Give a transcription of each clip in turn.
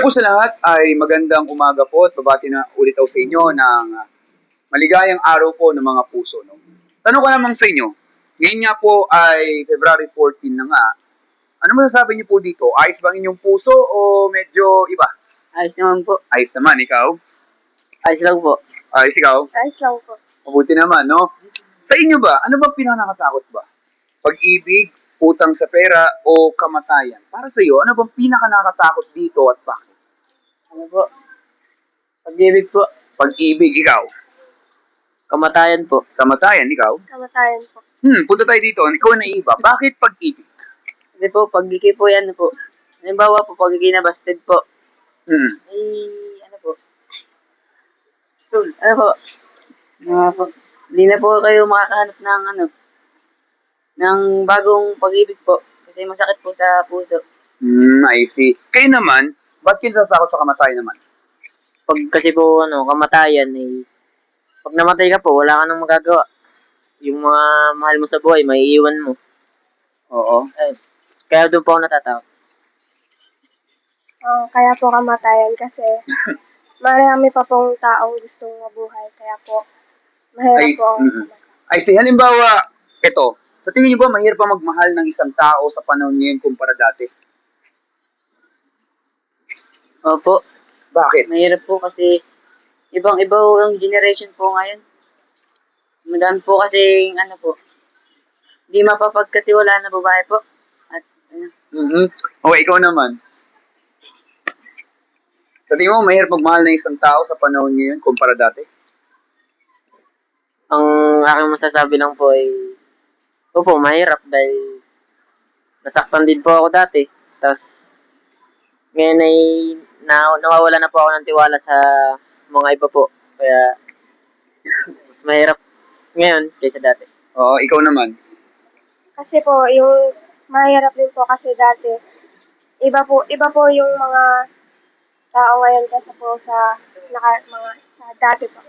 Una po sa lahat ay magandang umaga po at babati na ulit ako sa inyo ng maligayang araw po ng mga puso. No? Tanong ko naman sa inyo, ngayon nga po ay February 14 na nga. Ano masasabi niyo po dito? Ayos ba ang inyong puso o medyo iba? Ayos naman po. Ayos naman, ikaw? Ayos lang po. Ayos ikaw? Ayos lang po. Mabuti naman, no? Sa inyo ba, ano ba pinakakatakot ba? Pag-ibig, utang sa pera, o kamatayan? Para sa iyo, ano bang pinaka-nakakatakot dito at bakit? Ano po? Pag-ibig po. Pag-ibig, ikaw? Kamatayan po. Kamatayan, ikaw? Kamatayan po. Punta tayo dito. Ikaw na iba. Bakit pag-ibig? Kasi po, pag-iki po yan po. Halimbawa po, pag-iki na busted po. Hmm. Ano po? Ano po? Hindi na po kayo makakahanap ng ng bagong pag-ibig po. Kasi masakit po sa puso. I see. Kayo naman, ba't kayo natatakot sa kamatayan naman? Pag kasi po, kamatayan, pag namatay ka po, wala ka nang magagawa. Yung mga mahal mo sa buhay, may iiwan mo. Oo. Kaya doon po ako natatakot. Kaya po kamatayan kasi marami pa pong taong gustong mabuhay. Kaya po, mahirap po ang kamatayan. I see. Halimbawa, ito. Sa tingin niyo ba, mahirap pa magmahal ng isang tao sa panahon ngayon kumpara dati? Opo. Bakit? Mahirap po kasi ibang-iba ang generation po ngayon. Madami po kasi po, hindi mapapagkatiwalaan na babae po. At Okay, ikaw naman. Sa tingin mo, mahirap magmahal ng isang tao sa panahon ngayon kumpara dati? ang aking masasabi lang po ay, opo, mahirap dahil nasaktan din po ako dati. Tapos, ngayon ay nawawala na po ako ng tiwala sa mga iba po. Kaya, mas mahirap ngayon kaysa dati. Oo, ikaw naman. Kasi po, yung mahirap din po kasi dati, iba po yung mga tao ngayon kasi po sa dati po.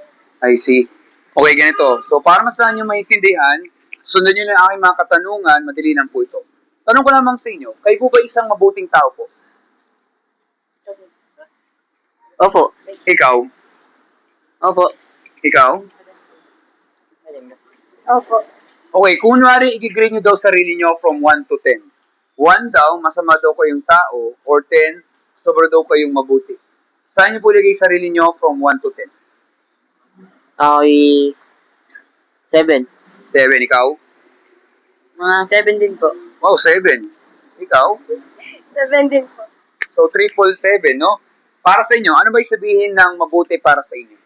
I see. Okay, ganito. So, para mas saan nyo maintindihan, sundan nyo na ang aking mga katanungan, madali lang po ito. Tanong ko lamang sa inyo, kayo po ba isang mabuting tao po? Opo. Ikaw? Opo. Ikaw? Opo. Okay, kung kunwari, i-grade nyo daw sarili nyo from 1 to 10. 1 daw, masama daw kayong tao, or 10, sobra daw kayong mabuti. Saan nyo po ilagay sarili nyo from 1 to 10? Ako'y 7. 7, ikaw? Mga 7 din po. Wow, 7. Ikaw? 7 din po. So, triple 7, no? Para sa inyo, ano ba yung sabihin ng mabuti para sa inyo?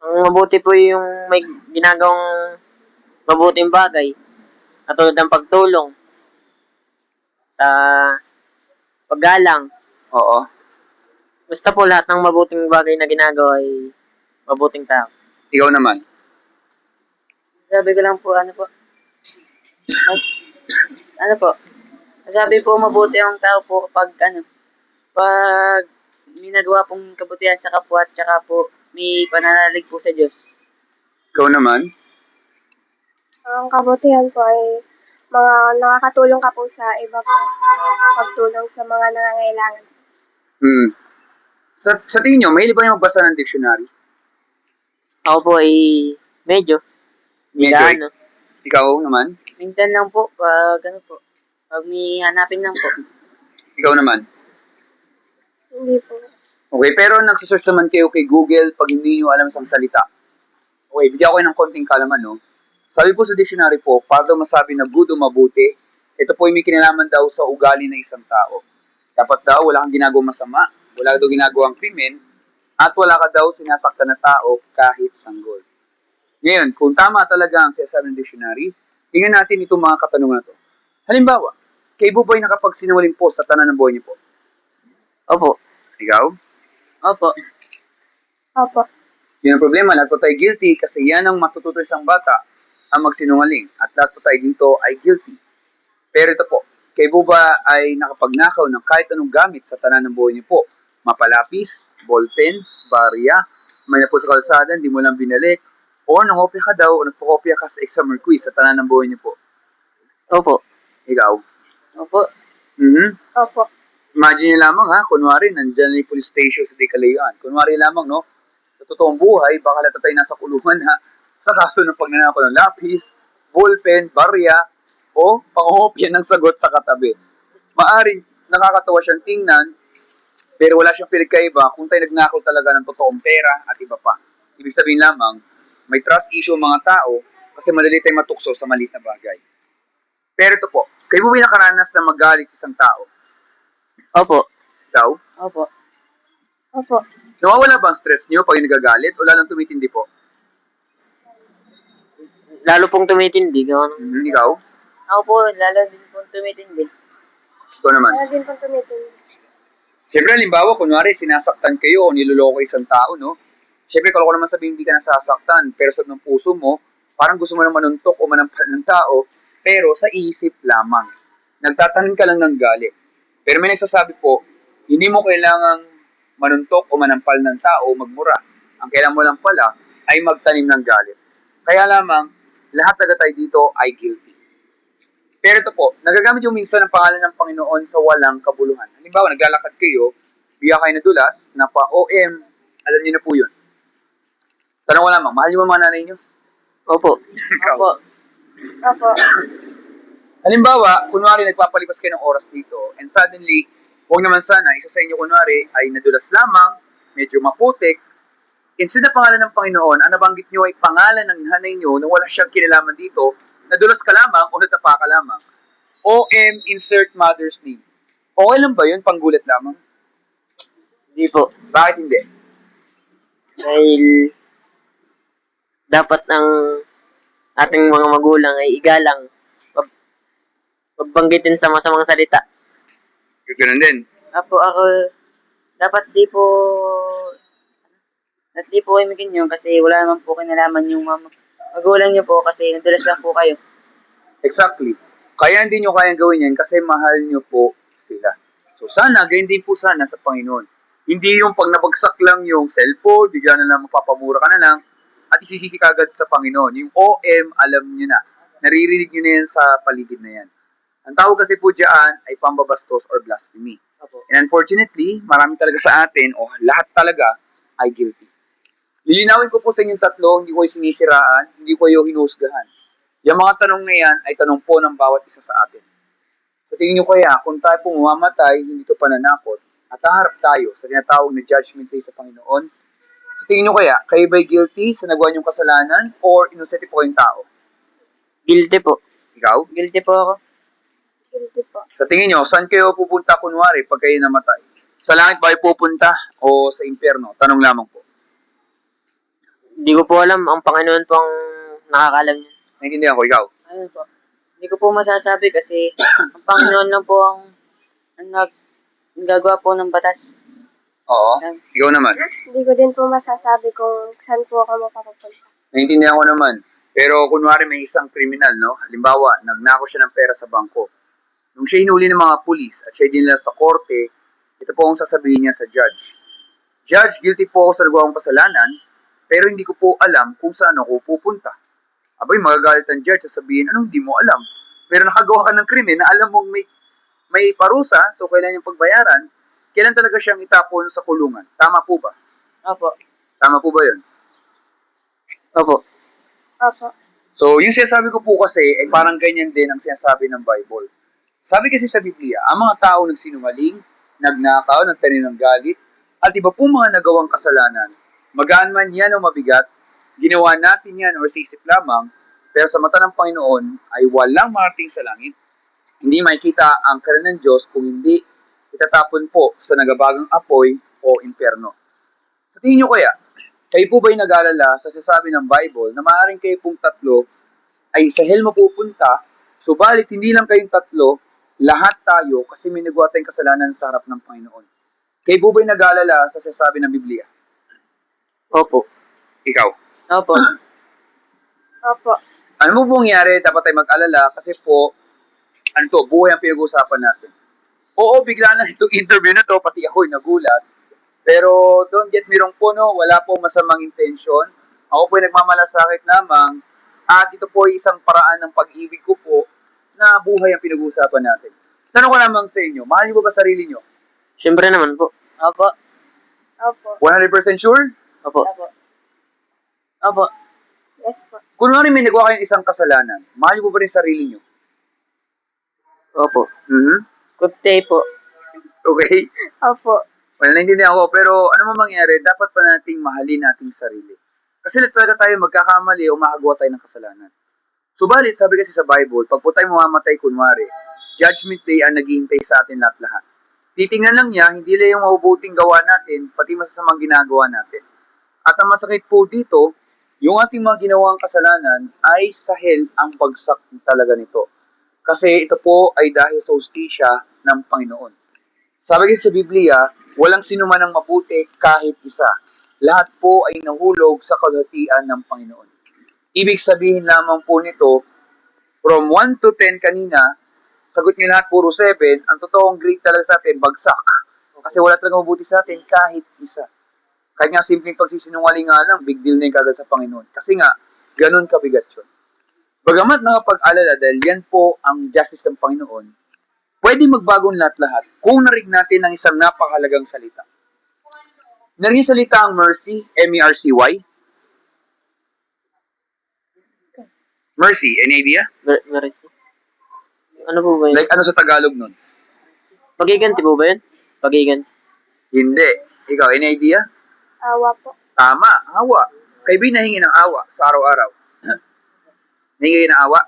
Ang mabuti po yung may ginagawang mabuting bagay. Katulad ng pagtulong. Paggalang. Oo. Basta po lahat ng mabuting bagay na ginagawa ay mabuting tao. Ikaw naman? Sabi ko lang po, sabi po mabuti ang tao po kapag pag may nagawa pong kabutihan sa kapwa at saka po may pananalig po sa Diyos. Ikaw naman? Ang kabutihan po ay mga nakakatulong ka po sa iba po. Pagtulong sa mga nangangailangan. Sa tingin nyo, mahilig ba yung magbasa ng dictionary? Ako po ay medyo. Medyo. Ikaw naman? Minsan lang po, pag may hanapin lang po. Ikaw naman? Hindi po. Okay, pero nagsasearch naman kayo kay Google pag hindi nyo alam isang salita. Okay, bigyan ko kayo ng konting kalaman, no? Sabi po sa dictionary po, para daw masabi na good o mabuti, ito po ay may kinalaman daw sa ugali ng isang tao. Dapat daw wala kang ginagawang masama, wala daw ginagawang krimen, at wala ka daw sinasaktan na tao kahit sanggol. Ngayon, kung tama talaga ang sinasabi ng dictionary, tingnan natin itong mga katanungan to. Halimbawa, kayo po ba'y nakapagsinungaling po sa tanan ng buhay niyo po? Opo. Ikaw? Opo. Opo. Yun ang problema, lahat po tayo guilty kasi yan ang matututo isang bata ang magsinungaling at lahat po tayo dito ay guilty. Pero ito po, kayo po ba ay nakapagnakaw ng kahit anong gamit sa tanan ng buhay niyo po? Mapalapis, ballpen, barya, may na po sa kalsada, hindi mo lang binalik, o nangopya ka daw o nagpakopya ka sa exam or quiz sa tanan ng buhay niyo po? Opo. Ikaw? Opo. Opo. Imagine nyo lamang ha, kunwari, nandyan na yung police station sa di kalayuan. Kunwari lamang, no, sa totoong buhay, baka lata tayo nasa kulungan ha, sa kaso ng pagnanakaw ng lapis, ballpen, barya, o pangungopya ng sagot sa katabi. Maaring nakakatawa siyang tingnan, pero wala siyang pinagkaiba kung tayo nagnakaw talaga ng totoong pera at iba pa. Ibig sabihin lamang, may trust issue ang mga tao kasi madali tayong matukso sa maliit na bagay. Pero ito po, kayo mo ba nakaranas na magalit sa isang tao? Opo. Ikaw? Opo. Opo. Nawawala ba ang stress niyo pag nagagalit o lalong tumitindi po? Lalo pong tumitindi. Gawa ng... Ikaw? Ako po, lalo din pong tumitindi. Ikaw naman. Kaya din pong tumitingin. Siyempre, halimbawa, kunwari, sinasaktan kayo o niloloko isang tao, no? Siyempre, kalau ko naman sabihin hindi ka nasasaktan, pero sa ng puso mo, parang gusto mo nang manuntok o manampal ng tao, pero sa isip lamang. Nagtatanim ka lang ng galit. Pero may nagsasabi po, hindi mo kailangang manuntok o manampal ng tao o magmura. Ang kailangan mo lang pala ay magtanim ng galit. Kaya lamang, lahat taga tayo dito ay guilty. Pero ito po, nagagamit yung minsan ang pangalan ng Panginoon sa walang kabuluhan. Halimbawa, naglalakad kayo, biya kayo nadulas, na pa-OM, alam niyo na po yun. Tanong ko lamang, mahal niyo ba mga nanay niyo? Opo. Ikaw. Opo. Opo. Halimbawa, kunwari nagpapalipas kayo ng oras dito, and suddenly, huwag naman sana, isa sa inyo kunwari ay nadulas lamang, medyo maputik, instead na pangalan ng Panginoon, ang nabanggit nyo ay pangalan ng nanay nyo na wala siyang kinalaman dito, nadulas ka lamang o natapa ka lamang. OM, insert mother's name. Okay lang ba yun? Panggulat lamang? Hindi po. Bakit hindi? Dahil dapat ang ating mga magulang ay igalang. Pagbanggitin sa masamang salita. Ganun din. Ako, dapat di po ay maging yun kasi wala naman po kinalaman yung magulang niyo po kasi nadulas lang po kayo. Exactly. Kaya hindi nyo kayang gawin yan kasi mahal nyo po sila. So sana, ganyan din po sana sa Panginoon. Hindi yung pag nabagsak lang yung cellphone, bigla na lang mapapamura ka na lang, at isisisi ka agad sa Panginoon. Yung OM, alam nyo na. Naririnig nyo na yan sa paligid na yan. Ang tawag kasi po dyan ay pambabastos or blasphemy. And unfortunately, marami talaga sa atin, o lahat talaga, ay guilty. Lilinawin ko po sa inyong tatlo, hindi ko yung sinisiraan, hindi ko yung hinusgahan. Yung mga tanong na yan ay tanong po ng bawat isa sa atin. Sa tingin nyo kaya, kung tayo po mamamatay, hindi ito pananakot, at haharap tayo sa tinatawag na judgment day sa Panginoon, sa tingin nyo kaya, kayo ba'y guilty sa nagawa nyong kasalanan or innocent po kayong tao? Guilty po. Ikaw? Guilty po ako. Guilty po. Sa tingin nyo, saan kayo pupunta kunwari pag kayo namatay? Sa langit ba kayo pupunta o sa impyerno? Tanong lamang po. Hindi ko po alam. Ang Panginoon po ang nakakalam niya. Naintindihan ko, ikaw. Ano po? Hindi ko po masasabi kasi ang Panginoon lang po ang gagawa po ng batas. Oo. Ikaw naman. Hindi ko din po masasabi kung saan po ako mapapunta. Naintindihan ko naman. Pero kunwari may isang kriminal, no? Halimbawa, nagnako siya ng pera sa bangko. Nung siya hinuli ng mga pulis at siya dinala sa korte, ito po ang sasabihin niya sa judge. Judge, guilty po ako sa nagawang kasalanan, pero hindi ko po alam kung saan ako pupunta. Abay, magagalit ang judge, sasabihin, anong hindi mo alam? Pero nakagawa ka ng krimen na alam mong may parusa, so kailan yung pagbayaran, kailan talaga siyang itapon sa kulungan. Tama po ba? Opo. Tama po ba yun? Opo. Opo. So, yung sinasabi ko po kasi, ay parang ganyan din ang sinasabi ng Bible. Sabi kasi sa Biblia, ang mga tao nagsinungaling, nagnakaw, nagtanim ng galit, at iba po mga nagawang kasalanan, magaan man yan o mabigat, ginawa natin yan or sa isip lamang, pero sa mata ng Panginoon ay walang marating sa langit. Hindi makikita ang karan ng Diyos kung hindi itatapon po sa nagabagang apoy o impyerno. Sa tingin nyo kaya, kayo po ba'y nag-alala sa sasabi ng Bible na maaaring kayo pong tatlo ay sa hell mapupunta, subalit hindi lang kayong tatlo, lahat tayo kasi may nagawa tayong kasalanan sa harap ng Panginoon. Kayo po ba'y nag-alala sa sasabi ng Biblia? Opo. Ikaw? Opo. Opo. Ano mo pong nangyari, dapat tayo mag-alala kasi po, buhay ang pinag-uusapan natin. Oo, bigla na itong interview na to, pati ako'y nagulat. Pero don't get me wrong po, no, wala pong masamang intention. Ako po'y nagmamalasakit lamang at ito po ay isang paraan ng pag-ibig ko po na buhay ang pinag-uusapan natin. Tanong ko lamang sa inyo, mahal niyo ba sarili niyo? Siyempre naman po. Opo. Opo. 100% sure? Opo. Opo. Opo. Yes po. Kunwari may nagawa kayong isang kasalanan, mahal mo ba rin sarili nyo? Opo. Mhm. Good po. Okay? Opo. Well, naintindihan ko, pero ano man mangyari, dapat pa nating mahalin nating sarili. Kasi talaga tayo magkakamali o makagawa tayo ng kasalanan. Subalit, sabi kasi sa Bible, pag po tayo mamamatay kunwari, Judgment Day ang naghihintay sa atin lahat-lahat. Titingnan lang niya, hindi lang yung mabubuting gawa natin, pati masasamang ginagawa natin. At ang masakit po dito, yung ating mga ginawang kasalanan ay sa hell ang bagsak talaga nito. Kasi ito po ay dahil sa hustisya ng Panginoon. Sabi kasi sa Biblia, walang sino man ang mabuti kahit isa. Lahat po ay nahulog sa kalahatian ng Panginoon. Ibig sabihin lamang po nito, from 1 to 10 kanina, sagot niyo lahat puro 7, ang totoong grade talaga sa atin, bagsak. Kasi wala talaga mabuti sa atin kahit isa. Kahit nga simpleng pagsisinungaling nga lang, big deal na yung kagad sa Panginoon. Kasi nga, ganun kabigat yun. Bagamat nakapag-alala dahil yan po ang justice ng Panginoon, pwede magbagong lahat-lahat kung narinig natin ang isang napakahalagang salita. Narinig yung salita ang mercy, M-E-R-C-Y. Mercy, any idea? Mercy. Ano po ba yun? Like ano sa Tagalog nun? Pagiganti po ba yun? Pagiganti. Hindi. Ikaw, any idea? Awa po. Tama, awa. Kayo ba'y nahingi ng awa sa araw-araw? Nahingi ng awa?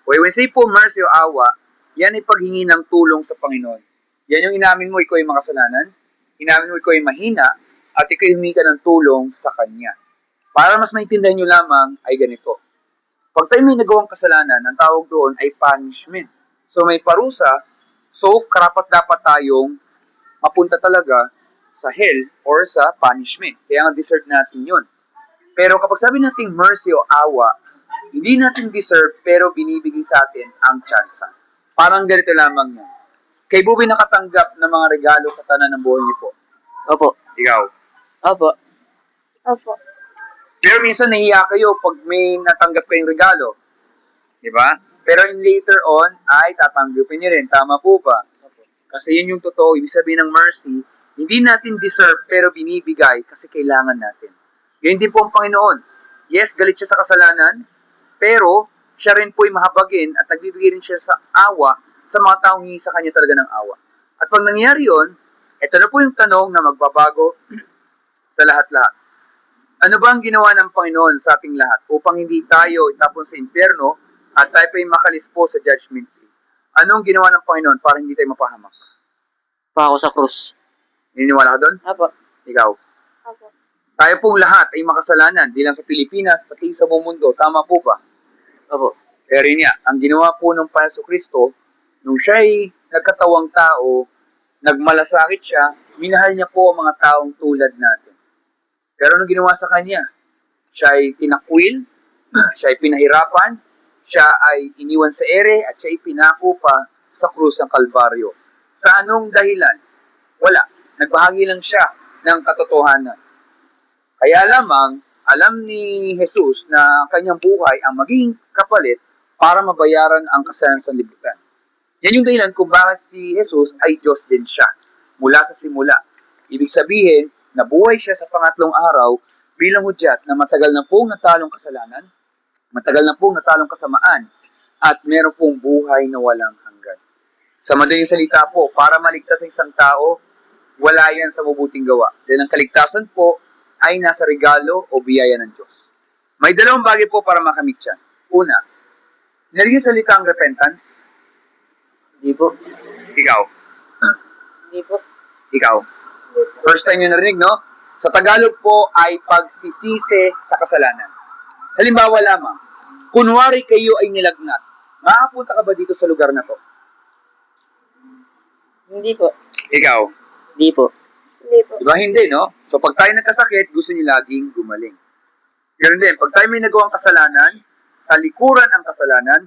When we say po mercy o awa, yan ay paghingi ng tulong sa Panginoon. Yan yung inamin mo, ikaw ay makasalanan, inamin mo, ikaw ay mahina, at ikaw ay humingi ka ng tulong sa Kanya. Para mas maintindihan nyo lamang ay ganito. Pag tayo may nagawang kasalanan, ang tawag doon ay punishment. So may parusa, so karapat dapat tayong mapunta talaga sa hell or sa punishment. Kaya nga deserve natin yun. Pero kapag sabi natin mercy o awa, hindi natin deserve pero binibigay sa atin ang tsansa. Parang ganito lamang yan. Kay Bubi nakatanggap ng mga regalo sa tanan ng buhay niyo po. Opo. Ikaw. Opo. Opo. Pero minsan nahiya kayo pag may natanggap kayong regalo. Di ba? Pero in later on, ay tatanggapin niyo rin. Tama po ba? Kasi yun yung totoo. Ibig sabihin ng mercy, hindi natin deserve pero binibigay kasi kailangan natin. Ganyan din po ang Panginoon. Yes, galit siya sa kasalanan, pero siya rin po ay mahabagin at nagbibigay rin siya sa awa sa mga taong hingi sa kanya talaga ng awa. At pag nangyari yun, ito na po yung tanong na magbabago sa lahat-lahat. Ano ba ang ginawa ng Panginoon sa ating lahat upang hindi tayo itapon sa impyerno at tayo pa yung makalis po sa judgment day? Anong ginawa ng Panginoon para hindi tayo mapahamak? Pako sa krus. Naniniwala ka doon? Opo. Ikaw. Opo. Tayo pong lahat ay makasalanan, di lang sa Pilipinas, pati sa buong mundo. Tama po ba? Opo. Pero yun nga, ang ginawa po ng Panginoon Kristo, nung siya ay nagkatawang tao, nagmalasakit siya, minahal niya po ang mga taong tulad natin. Pero anong ginawa sa kanya? Siya ay tinakwil, siya ay pinahirapan, siya ay iniwan sa ere, at siya ay pinako pa sa krus ng Kalbaryo. Sa anong dahilan? Wala. Nagbahagi lang siya ng katotohanan. Kaya lamang, alam ni Jesus na kanyang buhay ang maging kapalit para mabayaran ang kasalanan sa libutan. Yan yung dahilan kung bakit si Jesus ay Diyos din siya, mula sa simula. Ibig sabihin, nabuhay siya sa pangatlong araw bilang hudyat na matagal na pong natalong kasalanan, matagal na pong natalong kasamaan, at meron pong buhay na walang hanggan. Sa madaling salita po, para maligtas ang isang tao, wala yan sa mabuting gawa. Dahil ang kaligtasan po ay nasa regalo o biyaya ng Diyos. May dalawang bagay po para makamit yan. Una, narinig yung salita ang repentance. Hindi po. Ikaw. Hindi po. Ikaw. First time yun narinig, no? Sa Tagalog po ay pagsisisi sa kasalanan. Halimbawa lamang, kunwari kayo ay nilagnat, makapunta ka ba dito sa lugar na to? Hindi po. Ikaw. Hindi po. Hindi po. Diba hindi, no? So pag tayo nagkasakit, gusto niyo laging gumaling. Ganun din, pag tayo may nagawang kasalanan, talikuran ang kasalanan,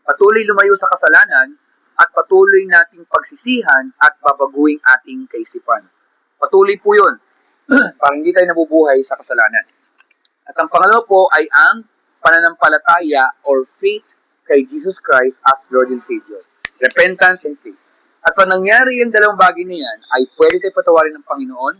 patuloy lumayo sa kasalanan, at patuloy nating pagsisihan at babaguing ating kaisipan. Patuloy po yun, para hindi tayo nabubuhay sa kasalanan. At ang pangalawa po ay ang pananampalataya or faith kay Jesus Christ as Lord and Savior. Repentance and faith. At pag nangyari yung dalawang bagay na yan, ay pwede tayo patawarin ng Panginoon,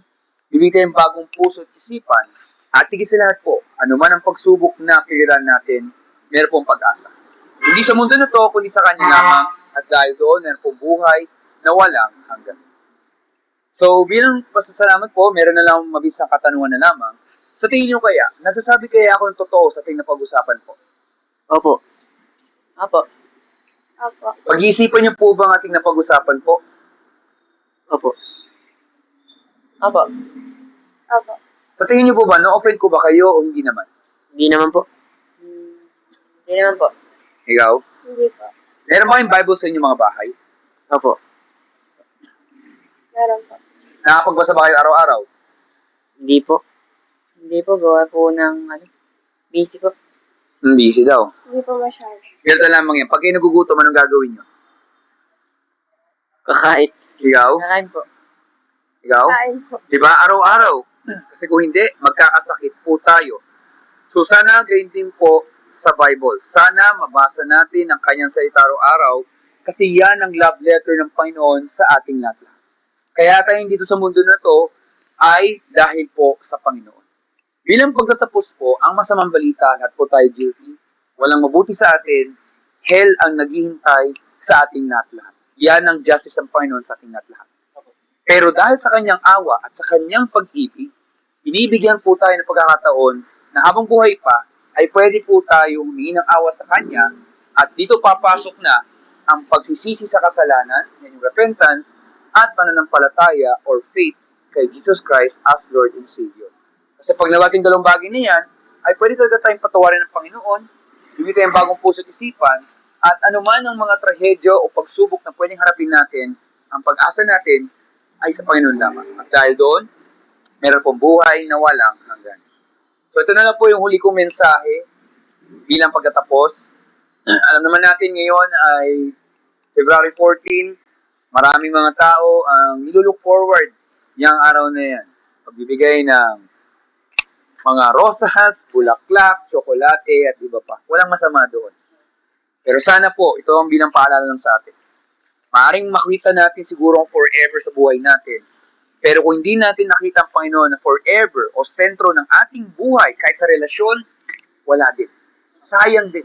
bibigay tayong bagong puso at isipan, at higit sa lahat po, anuman ang pagsubok na kailangan natin, meron pong pag-asa. Hindi sa mundo na to, kundi sa Kanya lamang, at dahil doon, meron pong buhay na walang hanggan. So, bilang pasasalamat po, meron na lang mabisang katanungan na lamang. Sa tingin nyo kaya, nagsasabi kaya ako ng totoo sa ating napag-usapan po? Opo. Opo. Opo. Pag-iisipan niyo po ba ang ating napag-usapan po? Opo. Opo. Opo. Sa tingin niyo po ba, na-offend ko ba kayo o hindi naman? Hindi naman po. Hindi naman po. Ikaw? Hindi po. Meron ba kayong Bible sa inyong mga bahay? Opo. Meron po. Nakapagbasa ba kayo araw-araw? Hindi po. Hindi po, gawa po ng, busy po. Busy daw. Hindi po masyado. Pero lamang yan. Pag kayo nagugutom, anong gagawin nyo? Kakait. Ikaw? Nakain po. Ikaw? Kain po. Diba? Araw-araw. Kasi kung hindi, magkakasakit po tayo. So sana gayon din po sa Bible. Sana mabasa natin ang kanyang salita araw-araw kasi yan ang love letter ng Panginoon sa ating lahat. Kaya tayo dito sa mundo na to ay dahil po sa Panginoon. Bilang pagtatapos po, ang masamang balita, lahat po tayo guilty, walang mabuti sa atin, hell ang naghihintay sa ating lahat. Yan ang justice ng Panginoon sa ating lahat. Pero dahil sa kanyang awa at sa kanyang pag-ibig, binibigyan po tayo ng pagkakataon na habang buhay pa, ay pwede po tayo humingi ng awa sa kanya at dito papasok na ang pagsisisi sa kasalanan, yung repentance, at pananampalataya or faith kay Jesus Christ as Lord and Savior. Kasi pag nawating dalawang bagay na yan, ay pwede talaga tayong patawarin ng Panginoon, bibigyan tayong bagong puso at isipan, at anuman ang mga trahedyo o pagsubok na pwedeng harapin natin, ang pag-asa natin ay sa Panginoon lamang. At dahil doon, meron pong buhay na walang hanggan. So ito na lang po yung huli kong mensahe bilang pagkatapos. Alam naman natin ngayon ay February 14, maraming mga tao ang nilulook forward yung araw na yan. Pagbibigay ng mga rosas, bulaklak, tsokolate, at iba pa. Walang masama doon. Pero sana po, ito ang bilang paalala lang sa atin. Maaring makita natin siguro forever sa buhay natin. Pero kung hindi natin nakita ang Panginoon na forever o sentro ng ating buhay, kahit sa relasyon, wala din. Sayang din.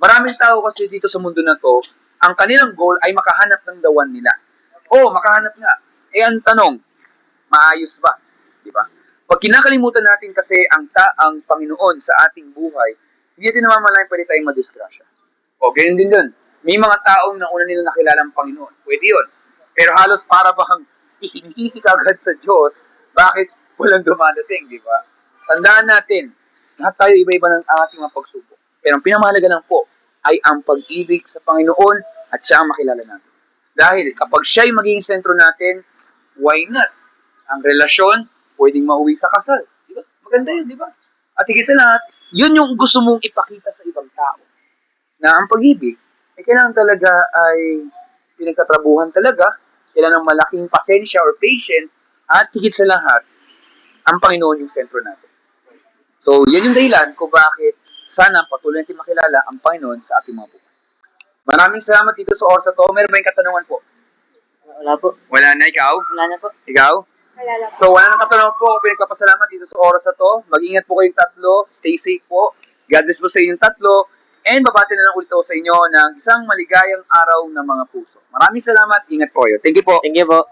Maraming tao kasi dito sa mundo na to, ang kanilang goal ay makahanap ng the one nila. Oo, makahanap nga. Eh, ang tanong, maayos ba? Di ba? Pag kinakalimutan natin kasi ang Panginoon sa ating buhay, hindi natin namamalayan pwede tayong madisgrasya. O, ganyan din dun. May mga taong nauna nila nakilala ang Panginoon. Pwede yun. Pero halos para bang isinisisi ka agad sa Diyos, bakit walang dumadating, di ba? Tandaan natin, lahat tayo iba-iba ng ating mga pagsubok. Pero ang pinamahalaga lang po ay ang pag-ibig sa Panginoon at siya ang makilala natin. Dahil kapag siya yung magiging sentro natin, why not? Ang relasyon, pwedeng mauwi sa kasal. Di ba? Maganda yun, di ba? At higit sa lahat, yun yung gusto mong ipakita sa ibang tao. Na ang pag-ibig, ay kailangan talaga ay pinagtatrabuhan talaga, kailangan ng malaking pasensya or patient, at higit sa lahat, ang Panginoon yung sentro natin. So, yan yung dahilan kung bakit sana patuloy natin makilala ang Panginoon sa ating mga buhay. Maraming salamat dito sa oras na to. Meron ba yung katanungan po? Wala po. Wala na, ikaw? Wala na po. Ikaw? Wala na po. So, wala nang katanungan po. Ako pinagpapasalamat dito sa oras na to. Mag-ingat po kayong tatlo. Stay safe po. God bless po sa inyong tatlo. And babati na lang ulit ako sa inyo ng isang maligayang araw ng mga puso. Maraming salamat. Ingat po kayo. Thank you po. Thank you po.